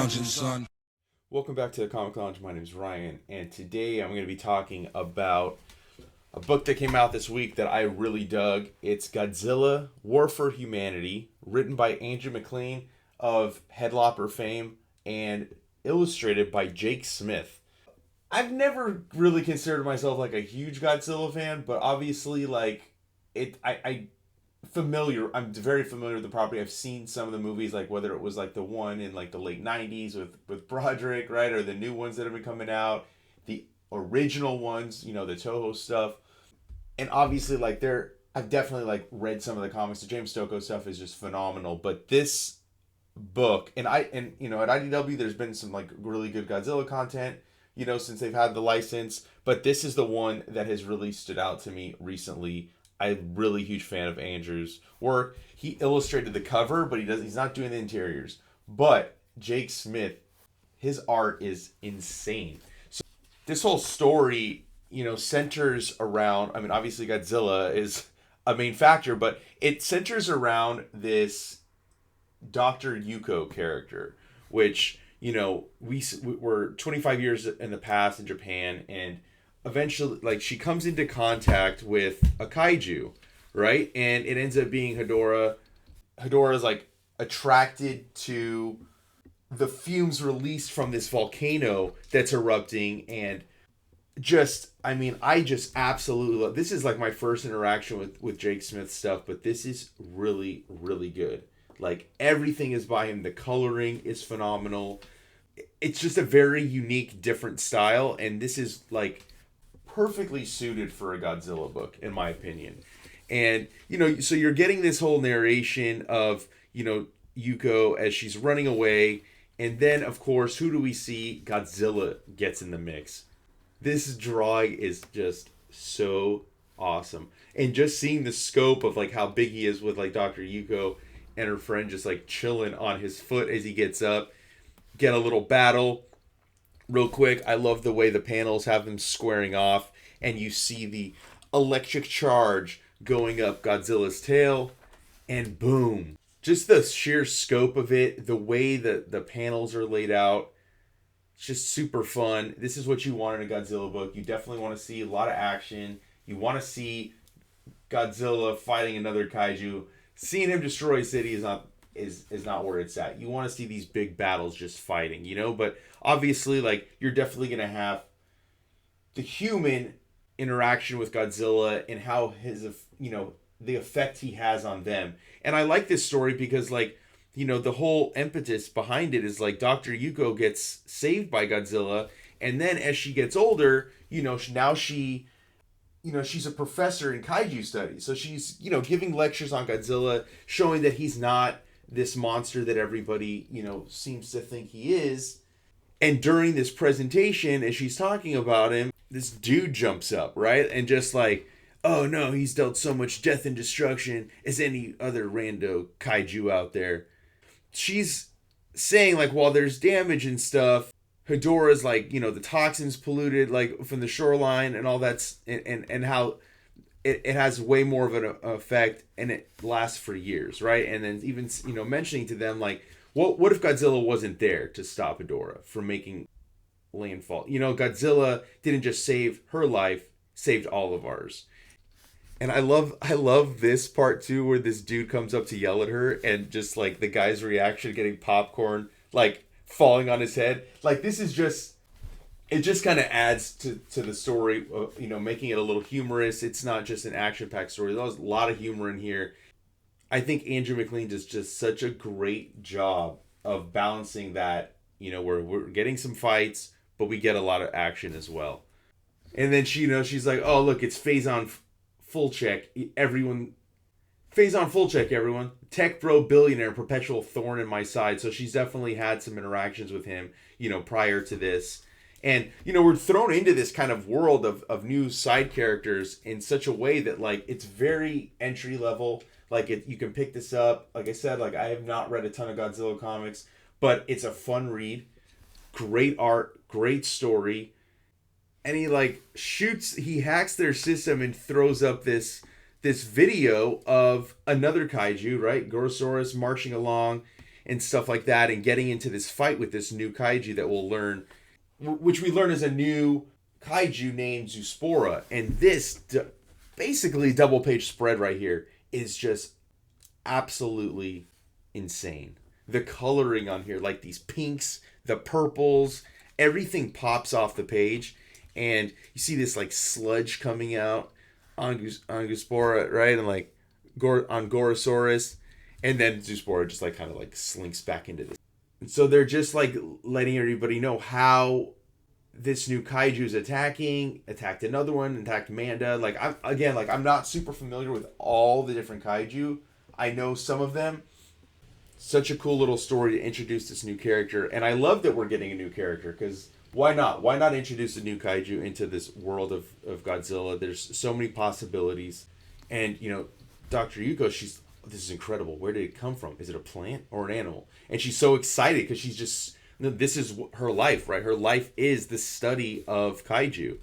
lounging, son. Welcome back to the Comic Lounge. My name is Ryan, and today I'm going to be talking about a book that came out this week that I really dug. It's Godzilla: War for Humanity, written by Andrew MacLean of Headlopper fame and illustrated by Jake Smith. I've never really considered myself like a huge Godzilla fan, but obviously like I'm very familiar with the property. I've seen some of the movies, like whether it was like the one in like the late 90s with Broderick, right, or the new ones that have been coming out, the original ones, the Toho stuff. And obviously like I've definitely like read some of the comics. The James Stokoe stuff is just phenomenal, but this book and at IDW there's been some like really good Godzilla content, since they've had the license, but this is the one that has really stood out to me recently. I'm a really huge fan of Andrew's work. He illustrated the cover, but he's not doing the interiors. But Jake Smith, his art is insane. So this whole story, centers around, I mean, obviously Godzilla is a main factor, but it centers around this Dr. Yuko character, which, we're 25 years in the past in Japan, and eventually like she comes into contact with a kaiju, right? And it ends up being Hedorah. Hedorah is like attracted to the fumes released from this volcano that's erupting, and I just absolutely love this. Is like my first interaction with Jake Smith stuff, but this is really, really good. Like everything is by him. The coloring is phenomenal. It's just a very unique, different style, and this is like perfectly suited for a Godzilla book, in my opinion. And, so you're getting this whole narration of, Yuko as she's running away. And then, of course, who do we see? Godzilla gets in the mix. This drawing is just so awesome. And just seeing the scope of, like, how big he is with, like, Dr. Yuko and her friend just, like, chilling on his foot as he gets up. Get a little battle. Real quick, I love the way the panels have them squaring off, and you see the electric charge going up Godzilla's tail, and boom. Just the sheer scope of it, the way that the panels are laid out, it's just super fun. This is what you want in a Godzilla book. You definitely want to see a lot of action. You want to see Godzilla fighting another kaiju. Seeing him destroy a city is not where it's at. You want to see these big battles just fighting, but obviously like you're definitely going to have the human interaction with Godzilla and how his the effect he has on them. And I like this story because like the whole impetus behind it is like Dr. Yuko gets saved by Godzilla, and then as she gets older, now she's a professor in kaiju studies. So she's, giving lectures on Godzilla, showing that he's not this monster that everybody, seems to think he is. And during this presentation, as she's talking about him, this dude jumps up, right? And just like, oh no, he's dealt so much death and destruction as any other rando kaiju out there. She's saying like, while there's damage and stuff, Hedorah's like, the toxins polluted like from the shoreline and all that's, and how it has way more of an effect, and it lasts for years, right? And then even, mentioning to them, like, what if Godzilla wasn't there to stop Hedorah from making landfall? Godzilla didn't just save her life, saved all of ours. And I love this part too, where this dude comes up to yell at her, and just like the guy's reaction, getting popcorn, like falling on his head. Like this is just, it just kind of adds to the story, making it a little humorous. It's not just an action-packed story. There's a lot of humor in here. I think Andrew MacLean does just such a great job of balancing that, where we're getting some fights, but we get a lot of action as well. And then she's like, oh, look, it's phase on full check. Everyone, phase on full check, everyone. Tech bro billionaire, perpetual thorn in my side. So she's definitely had some interactions with him, prior to this. And, we're thrown into this kind of world of new side characters in such a way that, like, it's very entry level. Like, you can pick this up. Like I said, like, I have not read a ton of Godzilla comics, but it's a fun read. Great art, great story. And he hacks their system and throws up this video of another kaiju, right? Gorosaurus marching along. and stuff like that, and getting into this fight with this new kaiju that we'll learn, which we learn is a new kaiju named Zoospora. And this basically double page spread right here is just absolutely insane. The coloring on here, like these pinks, the purples, everything pops off the page, and you see this like sludge coming out on Zoospora, right? And like on Gorosaurus, and then Zoospora just like kind of like slinks back into this. And so they're just like letting everybody know how this new kaiju is attacked another one, attacked Manda. Like I'm not super familiar with all the different kaiju. I know some of them. Such a cool little story to introduce this new character, and I love that we're getting a new character, because why not? Why not introduce a new kaiju into this world of Godzilla? There's so many possibilities, and Dr. Yuko, this is incredible. Where did it come from? Is it a plant or an animal? And she's so excited because she's just, this is her life, right? Her life is the study of kaiju.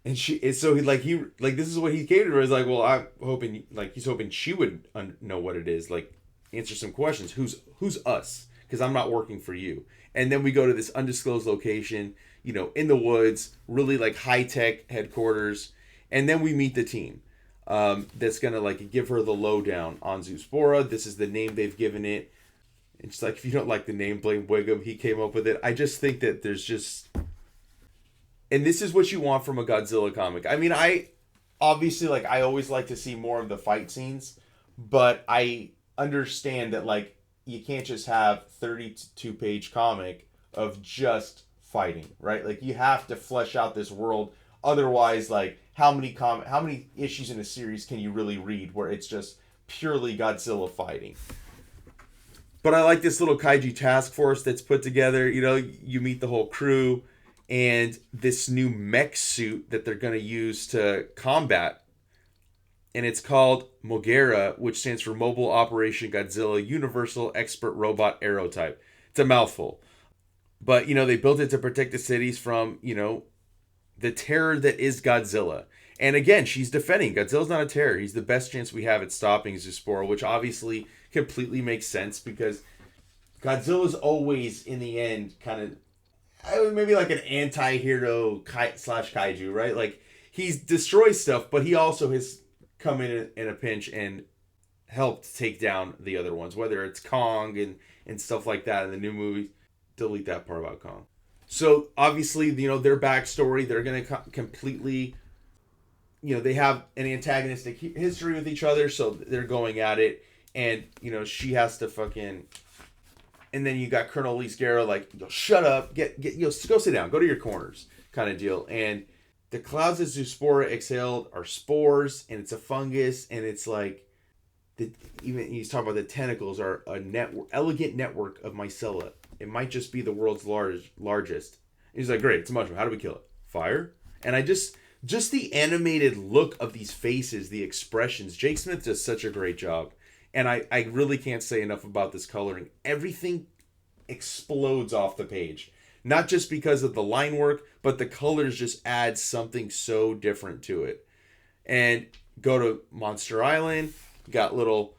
And this is what he came to her. He's like, well, I'm hoping, he's hoping she would know what it is. Like, answer some questions. Who's us? Because I'm not working for you. And then we go to this undisclosed location, in the woods, really like high-tech headquarters. And then we meet the team. That's going to give her the lowdown on Zoospora. This is the name they've given it. And she's like, if you don't like the name, blame Wiggum. He came up with it. I just think that there's just... And this is what you want from a Godzilla comic. I mean, I always like to see more of the fight scenes, but I understand that you can't just have 32-page comic of just fighting, right? Like, you have to flesh out this world. Otherwise, how many issues in a series can you really read where it's just purely Godzilla fighting? But I like this little kaiju task force that's put together. You meet the whole crew and this new mech suit that they're going to use to combat. And it's called Mogera, which stands for Mobile Operation Godzilla Universal Expert Robot Aerotype. It's a mouthful. But, they built it to protect the cities from, the terror that is Godzilla. And again, she's defending. Godzilla's not a terror. He's the best chance we have at stopping Zoospora, which obviously completely makes sense because Godzilla's always, in the end, kind of maybe like an anti-hero slash kaiju, right? Like, he destroys stuff, but he also has come in a pinch and helped take down the other ones, whether it's Kong and stuff like that in the new movie. Delete that part about Kong. So obviously, their backstory, they're going to completely, they have an antagonistic history with each other, so they're going at it, and, she has to fucking, and then you got Colonel Lee Scarrow, shut up, get go sit down, go to your corners, kind of deal. And the clouds that Zoospora exhaled are spores, and it's a fungus, and it's even he's talking about the tentacles are a elegant network of mycella. It might just be the world's largest. He's like, great, it's a mushroom. How do we kill it? Fire? And I just the animated look of these faces, the expressions. Jake Smith does such a great job. And I really can't say enough about this coloring. Everything explodes off the page. Not just because of the line work, but the colors just add something so different to it. And go to Monster Island. Got little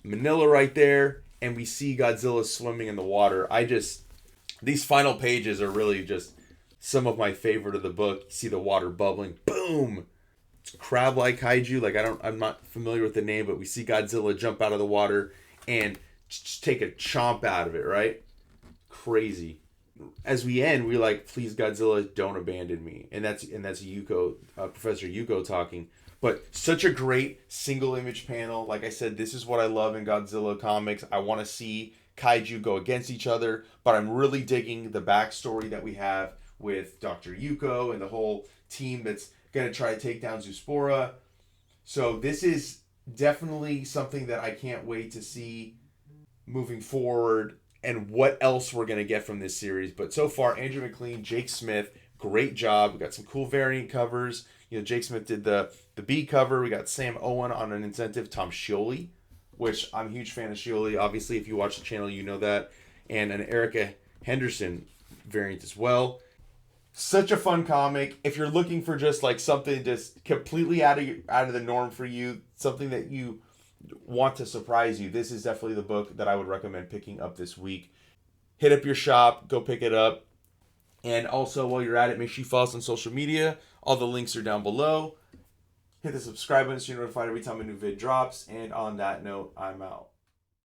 Manila right there. And we see Godzilla swimming in the water. These final pages are really just some of my favorite of the book. You see the water bubbling. Boom! It's crab-like kaiju. I'm not familiar with the name, but we see Godzilla jump out of the water and just take a chomp out of it, right? Crazy. As we end, we're like, please, Godzilla, don't abandon me. And that's Yuko, Professor Yuko talking. But such a great single image panel. Like I said, this is what I love in Godzilla comics. I want to see kaiju go against each other, but I'm really digging the backstory that we have with Dr. Yuko and the whole team that's going to try to take down Zoospora. So this is definitely something that I can't wait to see moving forward and what else we're going to get from this series. But so far, Andrew MacLean, Jake Smith, great job. We got some cool variant covers. Jake Smith did the B cover. We got Sam Owen on an incentive. Tom Scioli, which I'm a huge fan of Scioli. Obviously, if you watch the channel, you know that. And an Erica Henderson variant as well. Such a fun comic. If you're looking for just something just completely out of the norm for you, something that you want to surprise you, this is definitely the book that I would recommend picking up this week. Hit up your shop, go pick it up. And also, while you're at it, make sure you follow us on social media. All the links are down below. Hit the subscribe button so you're notified every time a new vid drops. And on that note, I'm out.